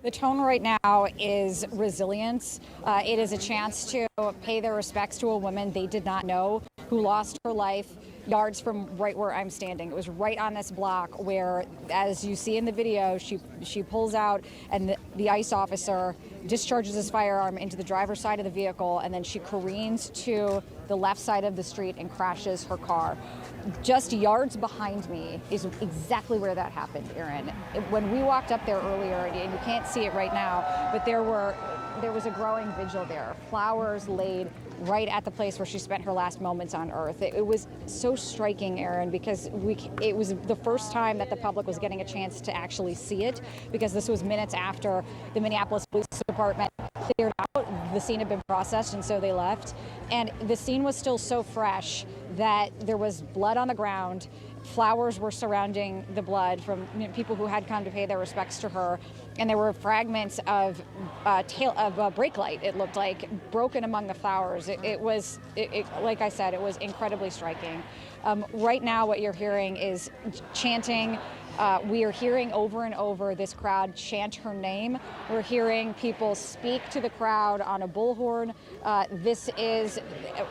The tone right now is resilience. It is a chance to pay their respects to a woman they did not know who lost her life yards from right where I'm standing. It was right on this block where, as you see in the video, she pulls out and the ICE officer discharges his firearm into the driver's side of the vehicle, and then she careens to the left side of the street and crashes her car. Just yards behind me is exactly where that happened, Aaron. When we walked up there earlier, and you can't see it right now, but there was a growing vigil there. Flowers laid right at the place where she spent her last moments on Earth. It was so striking, Aaron, because it was the first time that the public was getting a chance to actually see it, because this was minutes after the Minneapolis Police Department cleared out. The scene had been processed, and so they left. And the scene was still so fresh that there was blood on the ground. Flowers were surrounding the blood from people who had come to pay their respects to her, and there were fragments of brake light. It looked like broken among the flowers. It was, like I said, it was incredibly striking. Right now, what you're hearing is chanting. We are hearing over and over this crowd chant her name. We're hearing people speak to the crowd on a bullhorn. This is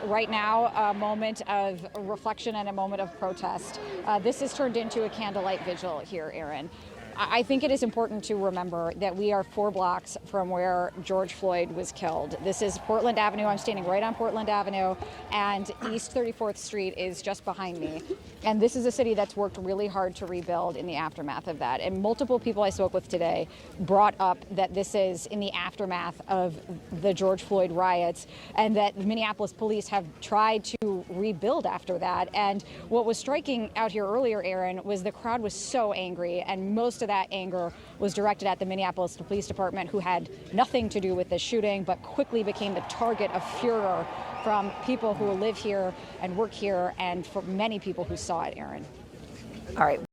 right now a moment of reflection and a moment of protest. This has turned into a candlelight vigil here, Aaron. I think it is important to remember that we are 4 blocks from where George Floyd was killed. This is Portland Avenue. I'm standing right on Portland Avenue, and East 34th Street is just behind me. And this is a city that's worked really hard to rebuild in the aftermath of that. And multiple people I spoke with today brought up that this is in the aftermath of the George Floyd riots, and that the Minneapolis police have tried to rebuild after that. And what was striking out here earlier, Aaron, was the crowd was so angry, and most of that anger was directed at the Minneapolis Police Department, who had nothing to do with this shooting, but quickly became the target of furor from people who live here and work here, and for many people who saw it, Aaron. All right.